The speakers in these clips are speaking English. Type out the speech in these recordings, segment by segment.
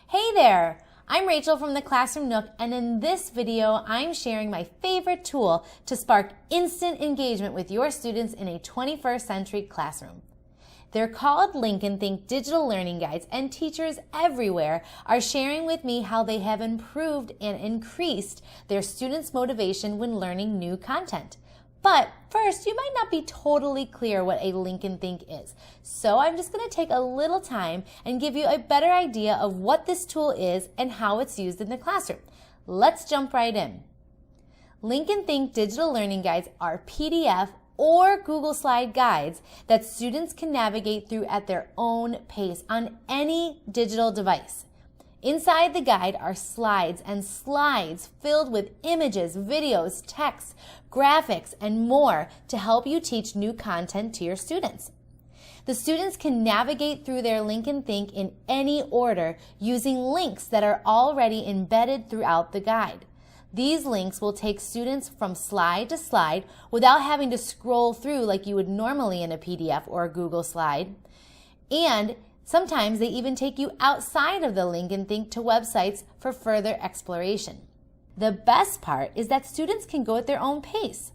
Hey there! I'm Rachel from the Classroom Nook, and in this video, I'm sharing my favorite tool to spark instant engagement with your students in a 21st century classroom. They're called Lincoln Think Digital Learning Guides, and teachers everywhere are sharing with me how they have improved and increased their students' motivation when learning new content. But first, you might not be totally clear what a Lincoln Think is. So I'm just going to take a little time and give you a better idea of what this tool is and how it's used in the classroom. Let's jump right in. Lincoln Think Digital Learning Guides are PDF or Google Slide guides that students can navigate through at their own pace on any digital device. Inside the guide are slides and slides filled with images, videos, text, graphics, and more to help you teach new content to your students. The students can navigate through their Lincoln Think in any order using links that are already embedded throughout the guide. These links will take students from slide to slide without having to scroll through like you would normally in a PDF or a Google Slide. And sometimes they even take you outside of the Lincoln Think to websites for further exploration. The best part is that students can go at their own pace.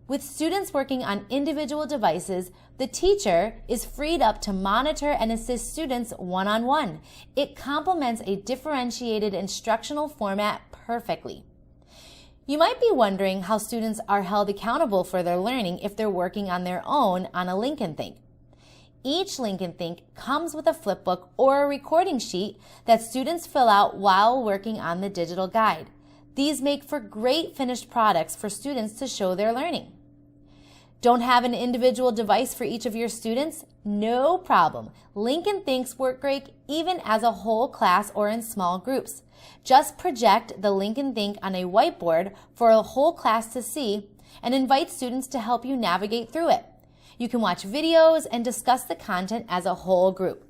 With students working on individual devices, the teacher is freed up to monitor and assist students one-on-one. It complements a differentiated instructional format perfectly. You might be wondering how students are held accountable for their learning if they're working on their own on a Lincoln Think. Each Lincoln Think comes with a flipbook or a recording sheet that students fill out while working on the digital guide. These make for great finished products for students to show their learning. Don't have an individual device for each of your students? No problem. Lincoln Thinks work great even as a whole class or in small groups. Just project the Lincoln Think on a whiteboard for a whole class to see and invite students to help you navigate through it. You can watch videos and discuss the content as a whole group.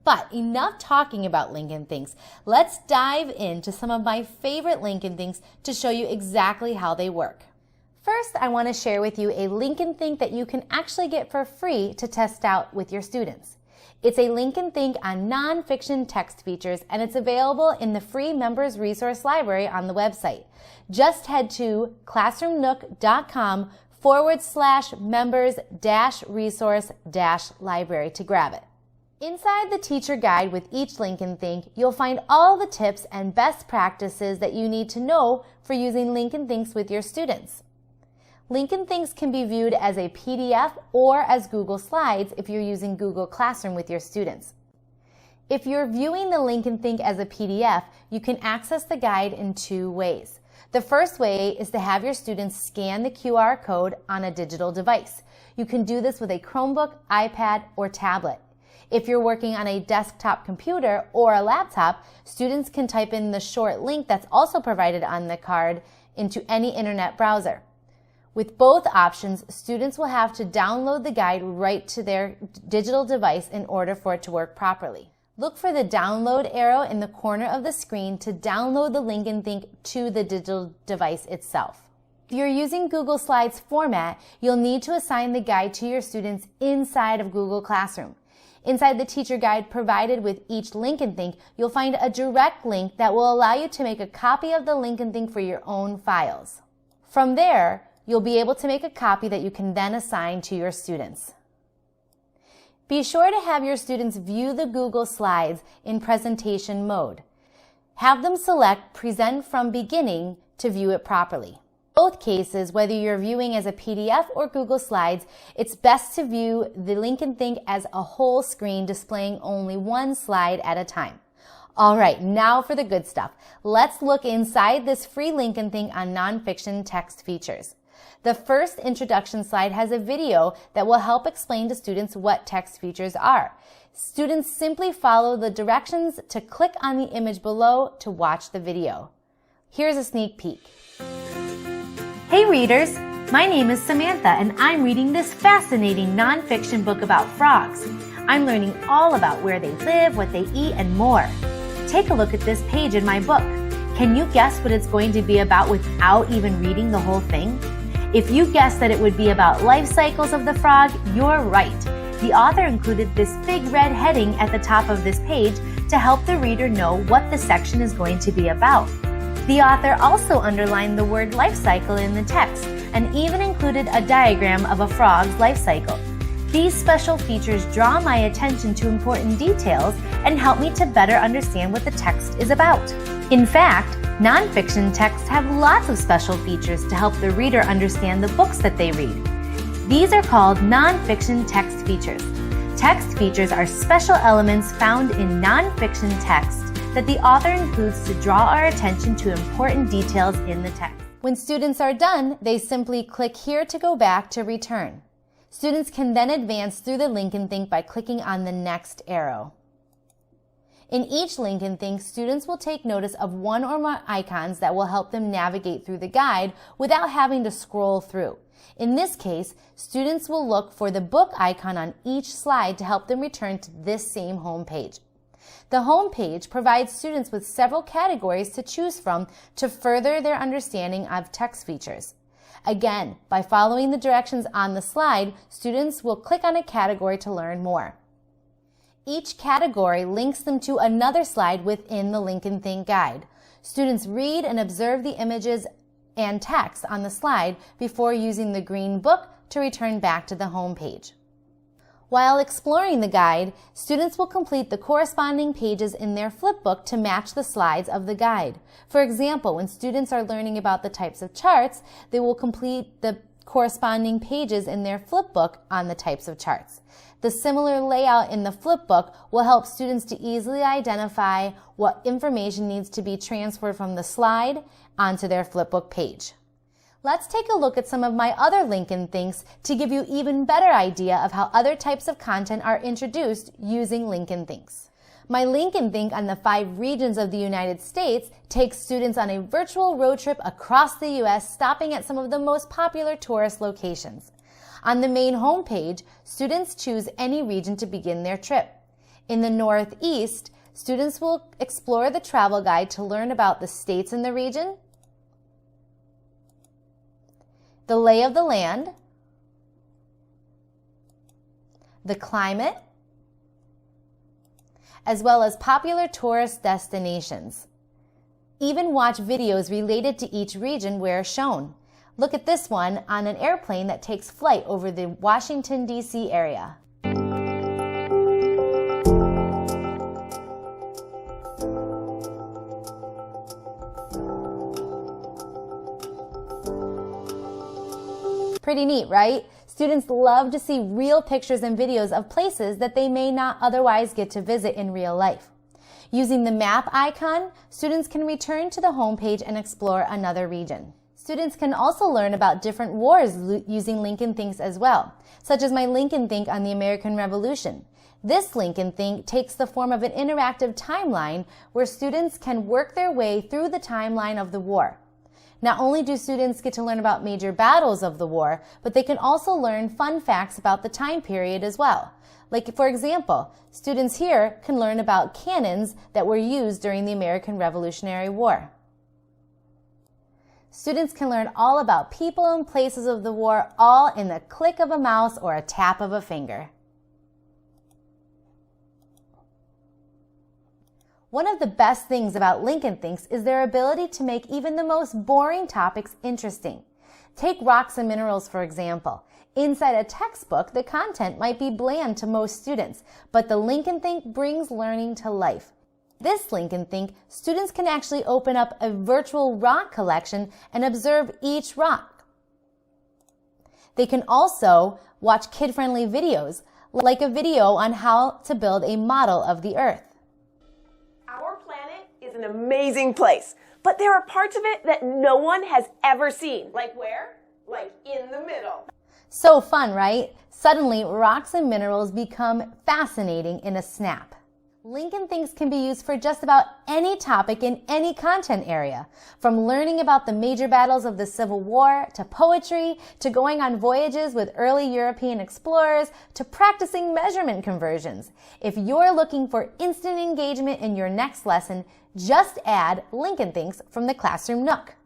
But enough talking about Lincoln Thinks. Let's dive into some of my favorite Lincoln Thinks to show you exactly how they work. First, I want to share with you a Lincoln Think that you can actually get for free to test out with your students. It's a Lincoln Think on nonfiction text features, and it's available in the free members resource library on the website. Just head to classroomnook.com/members-resource-library to grab it. Inside the teacher guide with each Lincoln Think, you'll find all the tips and best practices that you need to know for using Lincoln Thinks with your students. Lincoln Thinks can be viewed as a PDF or as Google Slides if you're using Google Classroom with your students. If you're viewing the Lincoln Think as a PDF, you can access the guide in two ways. The first way is to have your students scan the QR code on a digital device. You can do this with a Chromebook, iPad, or tablet. If you're working on a desktop computer or a laptop, students can type in the short link that's also provided on the card into any internet browser. With both options, students will have to download the guide right to their digital device in order for it to work properly. Look for the download arrow in the corner of the screen to download the Lincoln Think to the digital device itself. If you're using Google Slides format, you'll need to assign the guide to your students inside of Google Classroom. Inside the teacher guide provided with each Lincoln Think, you'll find a direct link that will allow you to make a copy of the Lincoln Think for your own files. From there, you'll be able to make a copy that you can then assign to your students. Be sure to have your students view the Google Slides in presentation mode. Have them select Present from Beginning to view it properly. In both cases, whether you're viewing as a PDF or Google Slides, it's best to view the Lincoln Think as a whole screen displaying only one slide at a time. All right, now for the good stuff. Let's look inside this free Lincoln Think on nonfiction text features. The first introduction slide has a video that will help explain to students what text features are. Students simply follow the directions to click on the image below to watch the video. Here's a sneak peek. Hey readers, my name is Samantha and I'm reading this fascinating nonfiction book about frogs. I'm learning all about where they live, what they eat, and more. Take a look at this page in my book. Can you guess what it's going to be about without even reading the whole thing? If you guessed that it would be about life cycles of the frog, you're right. The author included this big red heading at the top of this page to to help the reader know what the section is going to be about. The author also underlined the word life cycle in the text and even included a diagram of a frog's life cycle. These special features draw my attention to important details and help me to better understand what the text is about. In fact, nonfiction texts have lots of special features to help the reader understand the books that they read. These are called nonfiction text features. Text features are special elements found in nonfiction text that the author includes to draw our attention to important details in the text. When students are done, they simply click here to go back to return. Students can then advance through the Link and Think by clicking on the next arrow. In each Link and Think, students will take notice of one or more icons that will help them navigate through the guide without having to scroll through. In this case, students will look for the book icon on each slide to help them return to this same home page. The home page provides students with several categories to choose from to further their understanding of text features. Again, by following the directions on the slide, students will click on a category to learn more. Each category links them to another slide within the Link and Think guide. Students read and observe the images and text on the slide before using the green book to return back to the home page. While exploring the guide, students will complete the corresponding pages in their flipbook to match the slides of the guide. For example, when students are learning about the types of charts, they will complete the corresponding pages in their flipbook on the types of charts. The similar layout in the flipbook will help students to easily identify what information needs to be transferred from the slide onto their flipbook page. Let's take a look at some of my other Link and Thinks to give you even better idea of how other types of content are introduced using Link and Thinks. My Link and Think on the 5 regions of the United States takes students on a virtual road trip across the U.S., stopping at some of the most popular tourist locations. On the main homepage, students choose any region to begin their trip. In the Northeast, students will explore the travel guide to learn about the states in the region, the lay of the land, the climate, as well as popular tourist destinations. Even watch videos related to each region where shown. Look at this one on an airplane that takes flight over the Washington, D.C. area. Pretty neat, right? Students love to see real pictures and videos of places that they may not otherwise get to visit in real life. Using the map icon, students can return to the home page and explore another region. Students can also learn about different wars using Link and Thinks as well, such as my Link and Think on the American Revolution. This Link and Think takes the form of an interactive timeline where students can work their way through the timeline of the war. Not only do students get to learn about major battles of the war, but they can also learn fun facts about the time period as well. Like, for example, students here can learn about cannons that were used during the American Revolutionary War. Students can learn all about people and places of the war, all in the click of a mouse or a tap of a finger. One of the best things about Link and Thinks is their ability to make even the most boring topics interesting. Take rocks and minerals, for example. Inside a textbook, the content might be bland to most students, but the Link and Think brings learning to life. This Link and Think, students can actually open up a virtual rock collection and observe each rock. They can also watch kid-friendly videos, like a video on how to build a model of the Earth. Our planet is an amazing place, but there are parts of it that no one has ever seen. Like where? Like in the middle. So fun, right? Suddenly, rocks and minerals become fascinating in a snap. Link and Thinks can be used for just about any topic in any content area, from learning about the major battles of the Civil War, to poetry, to going on voyages with early European explorers, to practicing measurement conversions. If you're looking for instant engagement in your next lesson, just add Link and Thinks from the Classroom Nook.